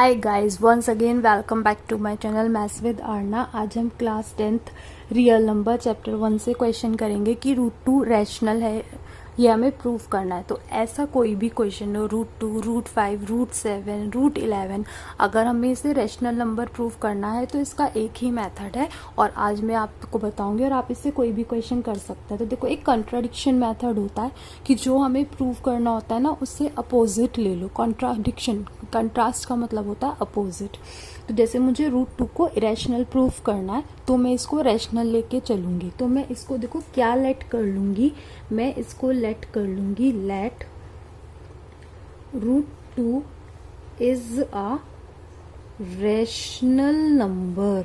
Hi guys, once again welcome back to my channel maths with Aarna. आज हम class 10th real number chapter 1 से question करेंगे कि √2 rational है, ये हमें प्रूव करना है। तो ऐसा कोई भी क्वेश्चन हो, √2, √5, √7, √11, अगर हमें इसे रैशनल नंबर प्रूव करना है तो इसका एक ही मेथड है और आज मैं आपको बताऊंगी और आप इससे कोई भी क्वेश्चन कर सकते हैं। तो देखो, एक कंट्राडिक्शन मेथड होता है कि जो हमें प्रूव करना होता है ना, उससे अपोजिट ले लो। कंट्राडिक्शन, कंट्रास्ट का मतलब होता है अपोजिट। तो जैसे मुझे √2 को इरेशनल प्रूफ करना है तो मैं इसको रैशनल लेके चलूंगी। तो मैं इसको देखो क्या लेट कर लूंगी, मैं इसको लेट कर लूंगी let √2 is a rational number.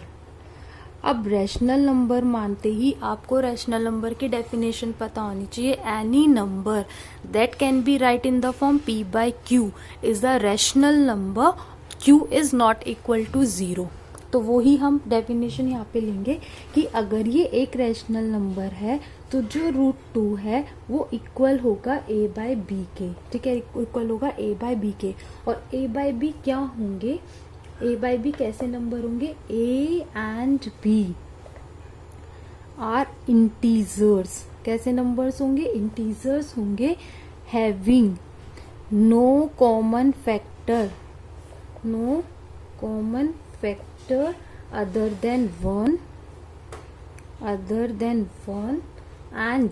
अब रैशनल नंबर मानते ही आपको रैशनल नंबर की डेफिनेशन पता होनी चाहिए। Any number that can be write in the form p/q is the rational number, q is not equal to 0। तो वो ही हम डेफिनेशन यहाँ पे लेंगे कि अगर ये एक रैशनल नंबर है तो जो √2 है वो इक्वल होगा a/b के। ठीक है, इक्वल होगा a/b के। और a/b क्या होंगे, a/b कैसे नंबर होंगे, a and b are integers. कैसे नंबर्स होंगे, इंटीजर्स होंगे having no common factor, no common factor other than 1 and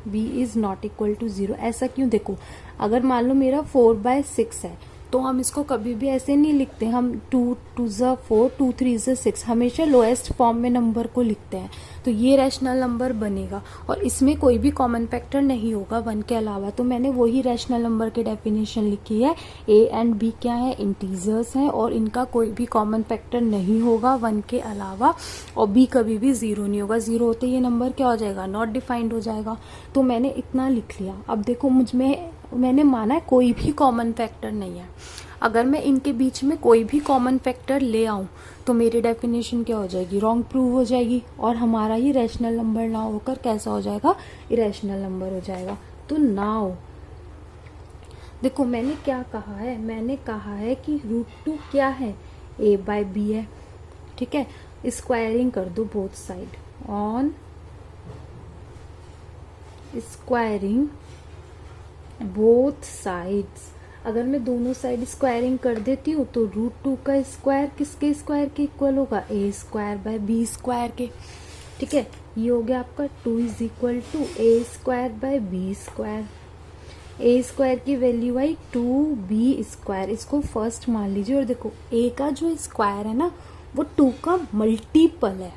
b is not equal to 0। ऐसा क्यों, देखो अगर मान लो मेरा 4/6 है तो हम इसको कभी भी ऐसे नहीं लिखते, हम 2 2 4 2 3 6, हमेशा लोएस्ट फॉर्म में नंबर को लिखते हैं। तो ये रैशनल नंबर बनेगा और इसमें कोई भी कॉमन फैक्टर नहीं होगा 1 के अलावा। तो मैंने वही रैशनल नंबर की डेफिनेशन लिखी है। a एंड b क्या है, इंटीजर्स हैं और इनका कोई भी कॉमन फैक्टर नहीं होगा 1 के अलावा, और b कभी भी 0 नहीं होगा। 0 होते ये नंबर क्या हो जाएगा, नॉट डिफाइंड हो जाएगा। तो मैंने इतना लिख लिया। अब देखो, मैंने माना है कोई भी कॉमन फैक्टर नहीं है। अगर मैं इनके बीच में कोई भी कॉमन फैक्टर ले आऊं तो मेरी डेफिनेशन क्या हो जाएगी, रॉन्ग प्रूव हो जाएगी और हमारा ही रैशनल नंबर ना होकर कैसा हो जाएगा, इरेशनल नंबर हो जाएगा। तो नाउ देखो मैंने क्या कहा है, मैंने कहा है कि √2 क्या है, a/b है। ठीक है, स्क्वायरिंग कर दो both side, on squaring both sides. अगर मैं दोनों साइड स्क्वायरिंग कर देती हूँ तो √2 का स्क्वायर किसके स्क्वायर के इक्वल होगा, a²/b² के। ठीक है, ये हो गया आपका 2 is equal to a²/b²। a² की वैल्यू आई 2b²। इसको फर्स्ट मान लीजिए और देखो a का जो स्क्वायर है ना वो 2 का मल्टीपल है,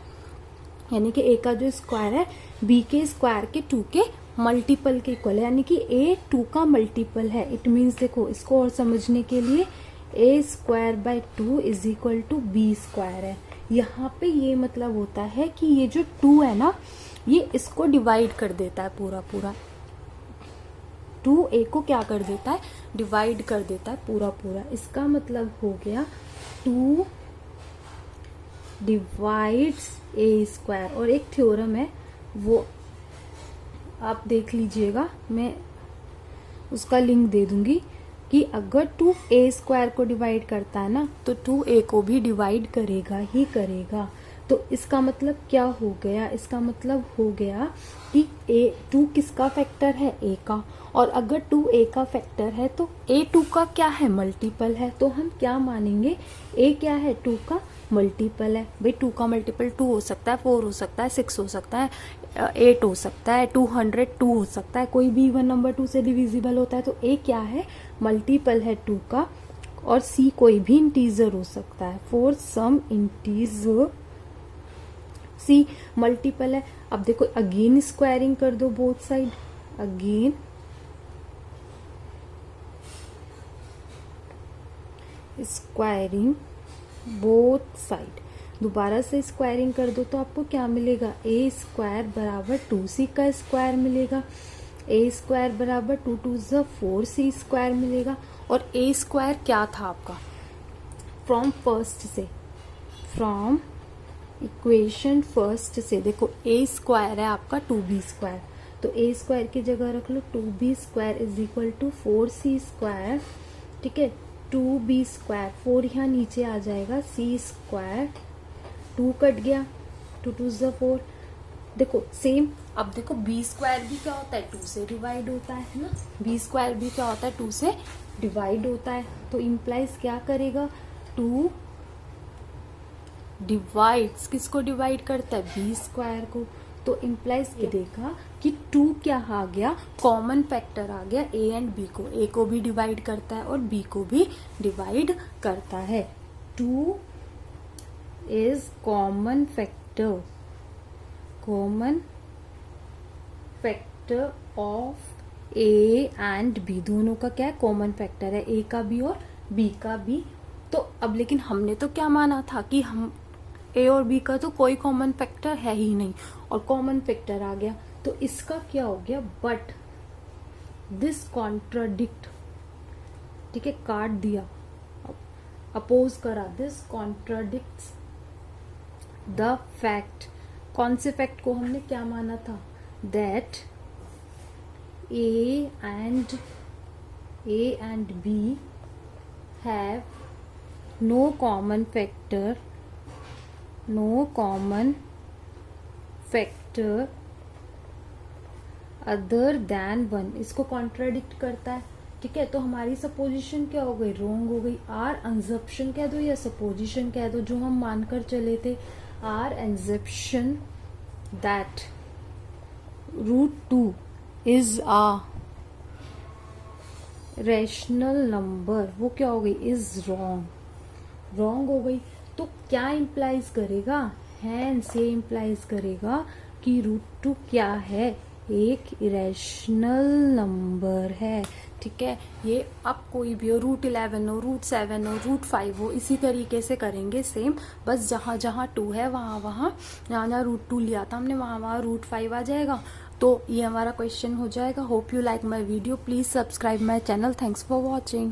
यानी कि a का जो स्क्वायर है b के स्क्वायर के 2 के मल्टीपल के इक्वल है, यानी कि a 2 का मल्टीपल है। इट मीन्स देखो इसको और समझने के लिए a²/2 is equal to b² है। यहाँ पे ये मतलब होता है कि ये जो 2 है ना, ये इसको डिवाइड कर देता है पूरा पूरा। 2 a को क्या कर देता है, डिवाइड कर देता है पूरा पूरा। इसका मतलब हो गया 2 डिवाइड्स a²। और एक थ्योरम है वो आप देख लीजिएगा, मैं उसका लिंक दे दूंगी कि अगर 2 a² को डिवाइड करता है ना तो 2 a को भी डिवाइड करेगा ही करेगा। तो इसका मतलब क्या हो गया, इसका मतलब हो गया कि 2 किसका फैक्टर है, a का। और अगर 2 a का फैक्टर है तो a 2 का क्या है, मल्टीपल है। तो हम क्या मानेंगे, a क्या है, 2 का मल्टीपल है। भाई 2 का मल्टीपल 2 हो सकता है, 4 हो सकता है, 6 हो सकता है, 8 हो सकता है, 202 हो सकता है। कोई भी इवन नंबर 2 से डिविजिबल होता है। तो a क्या है, मल्टीपल है 2 का। और c कोई भी इंटीजर हो सकता है, for some integer c multiple है। अब देखो अगेन स्क्वायरिंग कर दो both side, again squaring both side, दोबारा से स्क्वायरिंग कर दो तो आपको क्या मिलेगा, a² बराबर 2c का स्क्वायर मिलेगा। a² बराबर 2 2 4c² मिलेगा। और a² क्या था आपका, फ्रॉम फर्स्ट से, फ्रॉम इक्वेशन फर्स्ट से देखो a² है आपका 2b²। तो a² की जगह रख लो 2b² is equal to 4c²। ठीक है, 2b², 4 यहाँ नीचे आ जाएगा, c², 2 कट गया, 2 2 ज़ा 4। देखो सेम, अब देखो b² भी क्या होता है, 2 से डिवाइड होता है ना, b² भी क्या होता है, 2 से डिवाइड होता है। तो इम्प्लाइज क्या करेगा, 2 डिवाइड्स, किसको डिवाइड करता है, b² को। तो इम्प्लाइज ये देखा कि 2 क्या आ गया, कॉमन फैक्टर आ गया a एंड b को, a को भी डिवाइड करता है और b को भी डिवाइड करता है। 2 is common factor, common factor of a and b, दोनों का क्या है, कॉमन फैक्टर है, a का भी और b का भी। तो अब लेकिन हमने तो क्या माना था कि हम a और b का तो कोई कॉमन फैक्टर है ही नहीं, और कॉमन फैक्टर आ गया, तो इसका क्या हो गया, बट दिस कॉन्ट्राडिक्ट, ठीक है, काट दिया, अपोज करा, दिस कॉन्ट्राडिक्ट्स द फैक्ट। कौन से फैक्ट को हमने क्या माना था, that A and B have no common factor other than 1, इसको कॉन्ट्राडिक्ट करता है, ठीक है। तो हमारी सपोजिशन क्या हो गई, रॉन्ग हो गई। आर अंजप्शन कह दो या सपोजिशन कह दो, जो हम मानकर चले थे, our assumption that √2 is a rational number, वो क्या हो गई, इज रॉन्ग हो गई। तो क्या इंप्लाइज करेगा, हैंस ये इंप्लाइज करेगा कि √2 क्या है, एक इरेशनल नंबर है, ठीक है। ये अब कोई भी हो, √11 हो, √7 हो, √5 हो, इसी तरीके से करेंगे सेम, बस जहां जहां 2 है वहां जहां √2 लिया था हमने वहां √5 आ जाएगा। तो ये हमारा क्वेश्चन हो जाएगा। Hope you like my video, please subscribe my channel, thanks for watching.